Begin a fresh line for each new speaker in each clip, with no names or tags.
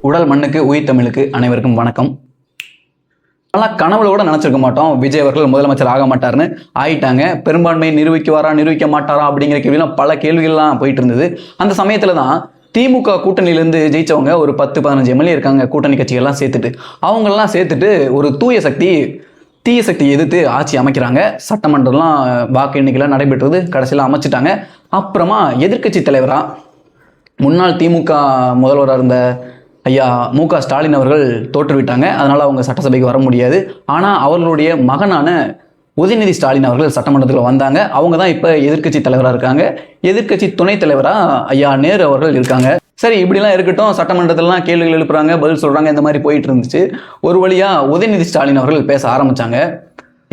உடல் மண்ணுக்கு உயிர் தமிழுக்கு அனைவருக்கும் வணக்கம். நல்லா கனவுல கூட நினைச்சிருக்க மாட்டோம் விஜய் அவர்கள் முதலமைச்சர் ஆக மாட்டார்னு. ஆயிட்டாங்க. பெரும்பான்மையை நிரூபிக்குவாரா நிரூபிக்க மாட்டாரா அப்படிங்கிற கேள்விலாம் பல கேள்விகள்லாம் போயிட்டு இருந்தது. அந்த சமயத்துல தான் திமுக கூட்டணியிலேருந்து ஜெயிச்சவங்க ஒரு 10-15 எம்எல்ஏ இருக்காங்க, கூட்டணி கட்சிகள்லாம் சேர்த்துட்டு. அவங்களெல்லாம் சேர்த்துட்டு ஒரு தீய சக்தி எதிர்த்து ஆட்சி அமைக்கிறாங்க. சட்டமன்றம்லாம் வாக்கு எண்ணிக்கைலாம் நடைபெற்றது. கடைசியில் அமைச்சிட்டாங்க. அப்புறமா எதிர்க்கட்சி தலைவரா முன்னாள் திமுக முதல்வராக இருந்த ஐயா மு.க. ஸ்டாலின் அவர்கள் தோற்றுவிட்டாங்க. அதனால் அவங்க சட்டசபைக்கு வர முடியாது. ஆனால் அவர்களுடைய மகனான உதயநிதி ஸ்டாலின் அவர்கள் சட்டமன்றத்தில் வந்தாங்க. அவங்க தான் இப்போ எதிர்க்கட்சி தலைவராக இருக்காங்க. எதிர்க்கட்சி துணைத் தலைவராக ஐயா நேரு அவர்கள் இருக்காங்க. சரி, இப்படிலாம் இருக்கட்டும். சட்டமன்றத்திலலாம் கேள்விகள் எழுப்புறாங்க, பதில் சொல்கிறாங்க, இந்த மாதிரி போயிட்டு இருந்துச்சு. ஒரு வழியாக உதயநிதி ஸ்டாலின் அவர்கள் பேச ஆரம்பித்தாங்க.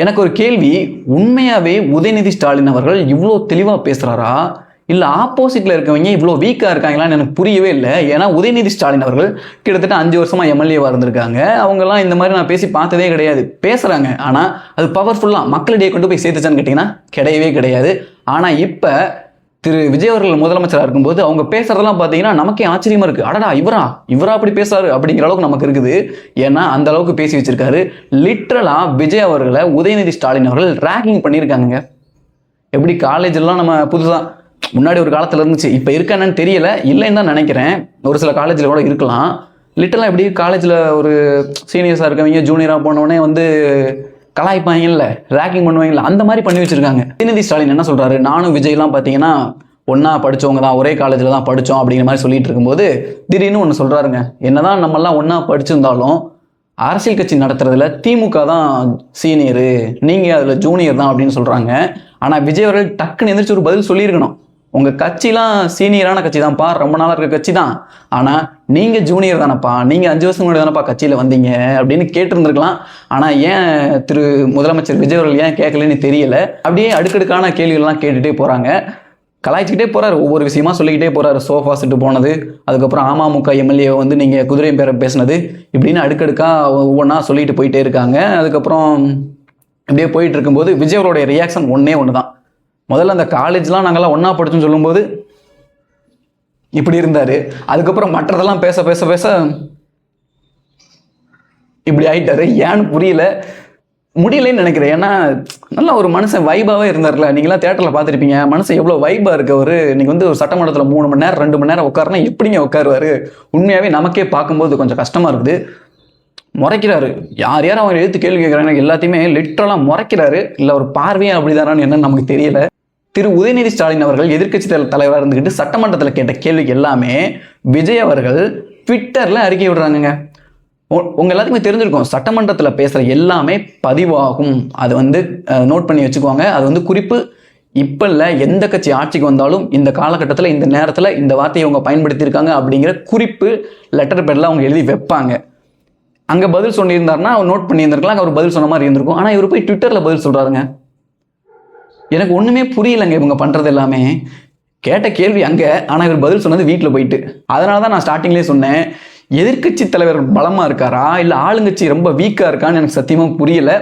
எனக்கு ஒரு கேள்வி, உண்மையாகவே உதயநிதி ஸ்டாலின் அவர்கள் இவ்வளோ தெளிவாக பேசுகிறாரா இல்லை ஆப்போசிட்டில் இருக்கவங்க இவ்வளோ வீக்காக இருக்காங்களான்னு எனக்கு புரியவே இல்லை. ஏன்னா உதயநிதி ஸ்டாலின் அவர்கள் கிட்டத்தட்ட 5 வருஷமாக எம்எல்ஏவாக இருந்திருக்காங்க. அவங்கெல்லாம் இந்த மாதிரி நான் பேசி பார்த்ததே கிடையாது. பேசுகிறாங்க, ஆனால் அது பவர்ஃபுல்லாக மக்களிடையே கொண்டு போய் சேர்த்துச்சான்னு கேட்டிங்கன்னா கிடையவே கிடையாது. ஆனால் இப்போ திரு விஜய் அவர்கள் முதலமைச்சராக இருக்கும்போது அவங்க பேசுறதெல்லாம் பார்த்தீங்கன்னா நமக்கே ஆச்சரியமா இருக்குது. அடடா இவரா அப்படி பேசுறாரு அப்படிங்கிற அளவுக்கு நமக்கு இருக்குது. ஏன்னா அந்த அளவுக்கு பேசி வச்சிருக்காரு. லிட்ரலாக விஜய் அவர்களை உதயநிதி ஸ்டாலின் அவர்கள் ரேக்கிங் பண்ணியிருக்காங்க. எப்படி காலேஜெல்லாம் நம்ம புதுசாக முன்னாடி ஒரு காலத்தில் இருந்துச்சு, இப்போ இருக்கானு தெரியல, இல்லைன்னு தான் நினைக்கிறேன். ஒரு சில காலேஜில் கூட இருக்கலாம். லிட்டரலாக எப்படி காலேஜில் ஒரு சீனியர்ஸாக இருக்கவங்க ஜூனியராக போனோடனே வந்து கலாய்ப்பாங்கல்ல, ரேக்கிங் பண்ணுவாங்கல்ல, அந்த மாதிரி பண்ணி வச்சிருக்காங்க. உதயநிதி ஸ்டாலின் என்ன சொல்கிறாரு, நானும் விஜய்லாம் பார்த்தீங்கன்னா ஒன்றா படித்தவங்க தான், ஒரே காலேஜில் தான் படித்தோம் அப்படிங்கிற மாதிரி சொல்லிட்டு இருக்கும்போது திடீர்னு ஒன்று சொல்கிறாருங்க. என்னதான் நம்மெல்லாம் ஒன்றா படிச்சிருந்தாலும் அரசியல் கட்சி நடத்துறதுல திமுக தான் சீனியரு, நீங்கள் அதில் ஜூனியர் தான் அப்படின்னு சொல்கிறாங்க. ஆனால் விஜய் அவர்கள் டக்குன்னு எந்திரிச்சு ஒரு பதில் சொல்லியிருக்கணும். உங்கள் கட்சிலாம் சீனியரான கட்சி தான்ப்பா, ரொம்ப நாளாக இருக்க கட்சி தான், ஆனால் நீங்கள் ஜூனியர் தானப்பா, நீங்கள் 5 வருஷம் முன்னாடி தானப்பா கட்சியில் வந்தீங்க அப்படின்னு கேட்டிருந்துருக்கலாம். ஆனால் ஏன் திரு முதலமைச்சர் விஜய் அவர்கள் ஏன் கேட்கலன்னு தெரியல. அப்படியே அடுக்கடுக்கான கேள்விகள்லாம் கேட்டுகிட்டே போகிறாங்க, கலாய்ச்சிக்கிட்டே போகிறாரு, ஒவ்வொரு விஷயமா சொல்லிக்கிட்டே போகிறாரு. சோஃபா செட்டு போனது, அதுக்கப்புறம் அமமுக எம்எல்ஏ வந்து நீங்கள் குதிரை பேர பேசினது, இப்படின்னு அடுக்கடுக்காக ஒவ்வொன்றா சொல்லிட்டு போயிட்டே இருக்காங்க. அதுக்கப்புறம் இப்படியே போயிட்டு இருக்கும்போது விஜய் அவருடைய ரியாக்ஷன் ஒன்று தான். முதல்ல அந்த காலேஜ்லாம் நாங்கள்லாம் ஒன்றா படிச்சோன்னு சொல்லும்போது இப்படி இருந்தார். அதுக்கப்புறம் மற்றதெல்லாம் பேச பேச பேச இப்படி ஆயிட்டாரு. ஏன்னு முடியலன்னு நினைக்கிறேன். ஏன்னா நல்லா ஒரு மனுஷன் வைபாவே இருந்தார்ல. நீங்களாம் தேட்டரில் பார்த்துருப்பீங்க, மனுஷன் எவ்வளோ வைபாக இருக்கு அவர். இன்னைக்கு வந்து ஒரு சட்டமன்றத்தில் 3 மணி நேரம் 2 மணி நேரம் உட்காருனா எப்படிங்க உட்காருவார்? உண்மையாகவே நமக்கே பார்க்கும்போது கொஞ்சம் கஷ்டமாக இருக்குது. முறைக்கிறாரு, யார் அவர் எழுத்து கேள்வி கேட்குறாங்க, எல்லாத்தையுமே லிட்டரலாக முறைக்கிறாரு. இல்லை ஒரு பார்வையாக அப்படிதானான்னு என்னன்னு நமக்கு தெரியல. திரு உதயநிதி ஸ்டாலின் அவர்கள் எதிர்க்கட்சி தலைவராக இருந்துக்கிட்டு சட்டமன்றத்தில் கேட்ட கேள்விக்கு எல்லாமே விஜய் அவர்கள் ட்விட்டரில் அறிக்கை விடுறாங்க. உங்கள் எல்லாத்துக்குமே தெரிஞ்சிருக்கும், சட்டமன்றத்தில் பேசுகிற எல்லாமே பதிவாகும். அது வந்து நோட் பண்ணி வச்சுக்குவாங்க. அது வந்து குறிப்பு, இப்போ இல்லை, எந்த கட்சி ஆட்சிக்கு வந்தாலும் இந்த காலகட்டத்தில் இந்த நேரத்தில் இந்த வார்த்தையை அவங்க பயன்படுத்தியிருக்காங்க அப்படிங்கிற குறிப்பு லெட்டர் பேரில் அவங்க எழுதி வைப்பாங்க. அங்கே பதில் சொல்லியிருந்தாருன்னா அவர் நோட் பண்ணியிருந்திருக்கலாம், அவர் பதில் சொன்ன மாதிரி இருந்திருக்கும். ஆனால் இவர் போய் ட்விட்டரில் பதில் சொல்கிறாருங்க. எனக்கு ஒன்றுமே புரியலைங்க இவங்க பண்ணுறது எல்லாமே. கேட்ட கேள்வி அங்கே, ஆனால் இவர் பதில் சொன்னது வீட்டில் போயிட்டு. அதனால தான் நான் ஸ்டார்டிங்லேயே சொன்னேன், எதிர்க்கட்சி தலைவர் பலமாக இருக்காரா இல்லை ஆளுங்கட்சி ரொம்ப வீக்காக இருக்கான்னு எனக்கு சத்தியமாக புரியலை.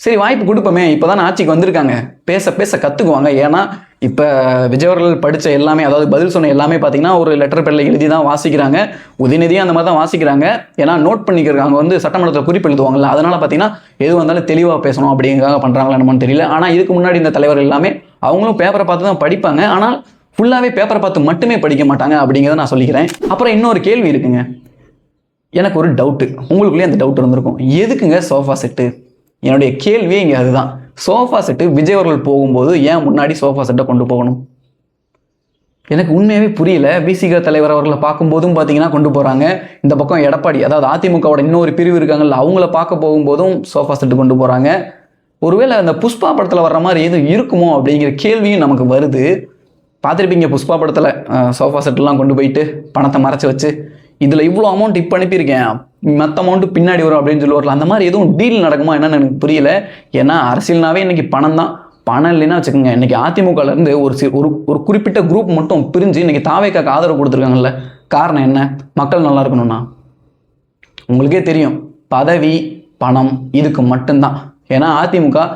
சரி, வாய்ப்பு கொடுப்போமே, இப்போ தான் ஆட்சிக்கு வந்திருக்காங்க, பேச பேச கற்றுக்குவாங்க. ஏன்னா இப்போ விஜய் அவர்கள் படித்த எல்லாமே, அதாவது பதில் சொன்ன எல்லாமே பார்த்தீங்கன்னா ஒரு லெட்டர் பேரில் எழுதி தான் வாசிக்கிறாங்க. உதயநிதியும் அந்த மாதிரி தான் வாசிக்கிறாங்க. ஏன்னா நோட் பண்ணிக்கிறாங்க, வந்து சட்டமன்றத்தில் குறிப்பு எழுதுவாங்கல்ல. அதனால் பார்த்தீங்கன்னா எது வந்தாலும் தெளிவாக பேசணும் அப்படிங்கிறதாக பண்ணுறாங்களா என்னமோன்னு தெரியல. ஆனால் இதுக்கு முன்னாடி இந்த தலைவர்கள் எல்லாமே அவங்களும் பேப்பரை பார்த்து தான் படிப்பாங்க. ஆனால் ஃபுல்லாகவே பேப்பரை பார்த்து மட்டுமே படிக்க மாட்டாங்க அப்படிங்கிறத நான் சொல்லிக்கிறேன். அப்புறம் இன்னொரு கேள்வி இருக்குங்க, எனக்கு ஒரு டவுட்டு, உங்களுக்குள்ளேயே அந்த டவுட் இருந்திருக்கும், எதுக்குங்க சோஃபா செட்டு? என்னுடைய கேள்வியே இங்கே அதுதான். சோஃபா செட்டு விஜய் அவர்கள் போகும்போது ஏன் முன்னாடி சோஃபா செட்டை கொண்டு போகணும்? எனக்கு உண்மையாகவே புரியல. விசிக தலைவர் அவர்களை பார்க்கும்போதும் பார்த்தீங்கன்னா கொண்டு போகிறாங்க. இந்த பக்கம் எடப்பாடி, அதாவது அதிமுகவோட இன்னொரு பிரிவு இருக்காங்கல்ல, அவங்கள பார்க்க போகும்போதும் சோஃபா செட்டு கொண்டு போகிறாங்க. ஒருவேளை அந்த புஷ்பா படத்தில் வர்ற மாதிரி எதுவும் இருக்குமோ அப்படிங்கிற கேள்வியும் நமக்கு வருது. பார்த்துருப்பீங்க புஷ்பா படத்தில் சோஃபா செட்டுலாம் கொண்டு போயிட்டு பணத்தை மறைச்சி வச்சு, இதில் இவ்வளோ அமௌண்ட் இப்போ அனுப்பியிருக்கேன், மற்ற அமௌண்ட்டு பின்னாடி வரும் அப்படின்னு சொல்லுவார்கள். அந்த மாதிரி எதுவும் டீல் நடக்குமா என்னன்னு எனக்கு புரியல. ஏன்னா அரசியல்னாவே இன்றைக்கி பணம் தான். பணம் இல்லைன்னா வச்சுக்கோங்க, இன்றைக்கி அதிமுகலேருந்து ஒரு குறிப்பிட்ட குரூப் மட்டும் பிரிஞ்சு இன்றைக்கி தாவேக்காக்கு ஆதரவு கொடுத்துருக்காங்கல்ல. காரணம் என்ன? மக்கள் நல்லா இருக்கணும்னா. உங்களுக்கே தெரியும், பதவி பணம் இதுக்கு மட்டும்தான். ஏன்னா அதிமுக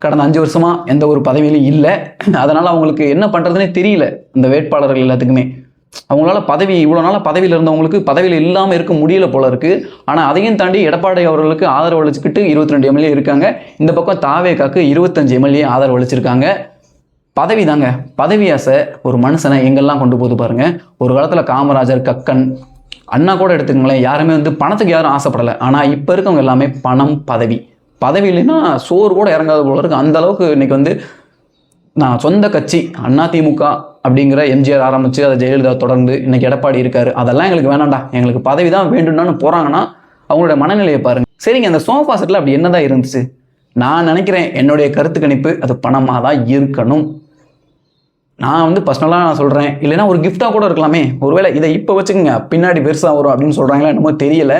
கடந்த 5 வருஷமாக எந்த ஒரு பதவியிலும் இல்லை. அதனால் அவங்களுக்கு என்ன பண்ணுறதுனே தெரியல இந்த வேட்பாளர்கள் எல்லாத்துக்குமே. அவங்களால பதவி இவ்வளோ நாளாக பதவியில் இருந்தவங்களுக்கு பதவியில் இல்லாமல் இருக்க முடியல போல இருக்குது. ஆனால் அதையும் தாண்டி எடப்பாடி அவர்களுக்கு ஆதரவு அளிச்சுக்கிட்டு 22 எம்எல்ஏ இருக்காங்க. இந்த பக்கம் தாவேகாக்கு 25 எம்எல்ஏ ஆதரவு அளிச்சிருக்காங்க. பதவி தாங்க, பதவி ஆசை ஒரு மனுஷனை எங்கெல்லாம் கொண்டு போகுது பாருங்க. ஒரு காலத்தில் காமராஜர், கக்கன், அண்ணா கூட எடுத்துக்கங்களேன், யாருமே பணத்துக்கு யாரும் ஆசைப்படலை. ஆனால் இப்போ இருக்கவங்க எல்லாமே பணம், பதவி இல்லைன்னா சோறு கூட இறங்காத போல இருக்கு. அந்த அளவுக்கு இன்னைக்கு நான் சொந்த கட்சி அதிமுக அப்படிங்கிற எம்ஜிஆர் ஆரம்பித்து அதை ஜெயலலிதா தொடர்ந்து இன்னைக்கு எடப்பாடி இருக்காரு. அதெல்லாம் எங்களுக்கு வேணாண்டா, எங்களுக்கு பதவி தான் வேண்டும்னு போகிறாங்கன்னா அவங்களோட மனநிலையை பாருங்க. சரிங்க, அந்த சோஃபா செட்டில் அப்படி என்னதான் இருந்துச்சு? நான் நினைக்கிறேன், என்னுடைய கருத்து கணிப்பு அது பணமாக தான் இருக்கணும். நான் பர்சனலாக நான் சொல்கிறேன், இல்லைன்னா ஒரு கிஃப்டாக கூட இருக்கலாமே. ஒருவேளை இதை இப்போ வச்சுக்கோங்க, பின்னாடி பெருசாக வரும் அப்படின்னு சொல்கிறாங்களா என்னமோ தெரியல.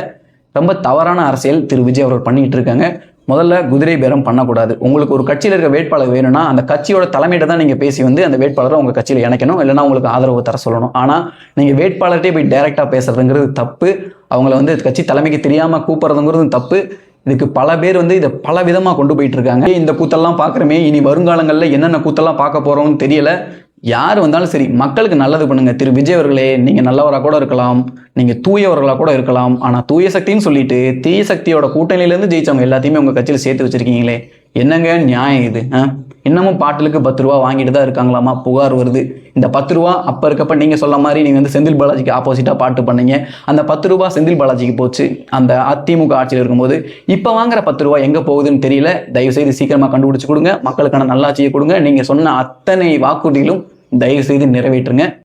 ரொம்ப தவறான அரசியல் திரு விஜய் அவர்கள் பண்ணிக்கிட்டு இருக்காங்க. முதல்ல குதிரை பேரம் பண்ணக்கூடாது. உங்களுக்கு ஒரு கட்சியில் இருக்க வேட்பாளர் வேணும்னா அந்த கட்சியோட தலைமையிட்ட தான் நீங்கள் பேசி அந்த வேட்பாளரை உங்கள் கட்சியில் இணைக்கணும், இல்லைன்னா உங்களுக்கு ஆதரவு தர சொல்லணும். ஆனால் நீங்கள் வேட்பாளர்கிட்டே போய் டைரெக்டாக பேசுறதுங்கிறது தப்பு. அவங்கள கட்சி தலைமைக்கு தெரியாமல் கூப்பிட்றதுங்கிறது தப்பு. இதுக்கு பல பேர் இதை பல விதமாக கொண்டு போயிட்டு இருக்காங்க. இந்த கூத்தெல்லாம் பார்க்குறமே, இனி வருங்காலங்களில் என்னென்ன கூத்தெல்லாம் பார்க்க போகிறோம்னு தெரியல. யார் வந்தாலும் சரி, மக்களுக்கு நல்லது பண்ணுங்க. திரு விஜய் அவர்களே, நீங்கள் நல்லவராக கூட இருக்கலாம், நீங்கள் தூயவர்களாக கூட இருக்கலாம். ஆனால் தூய சக்தின்னு சொல்லிட்டு தீய சக்தியோட கூட்டணியிலேருந்து ஜெயிச்சவங்க எல்லாத்தையுமே உங்கள் கட்சியில் சேர்த்து வச்சிருக்கீங்களே, என்னங்க நியாயம் இது? இன்னமும் பாட்டிலுக்கு 10 ரூபா வாங்கிட்டு தான் இருக்காங்களாமா, புகார் வருது. இந்த 10 ரூபா அப்போ இருக்கப்ப நீங்கள் சொல்ல மாதிரி நீங்கள் செந்தில் பாலாஜிக்கு ஆப்போசிட்டாக பாட்டு பண்ணீங்க. அந்த 10 ரூபா செந்தில் பாலாஜிக்கு போச்சு அந்த அதிமுக ஆட்சியில் இருக்கும்போது. இப்போ வாங்குற 10 ரூபா எங்கே போகுதுன்னு தெரியல. தயவுசெய்து சீக்கிரமாக கண்டுபிடிச்சு கொடுங்க, மக்களுக்கான நல்லாட்சியை கொடுங்க. நீங்கள் சொன்ன அத்தனை வாக்குறுதிகளும் தயவுசெய்து நிறைவேற்றுங்க.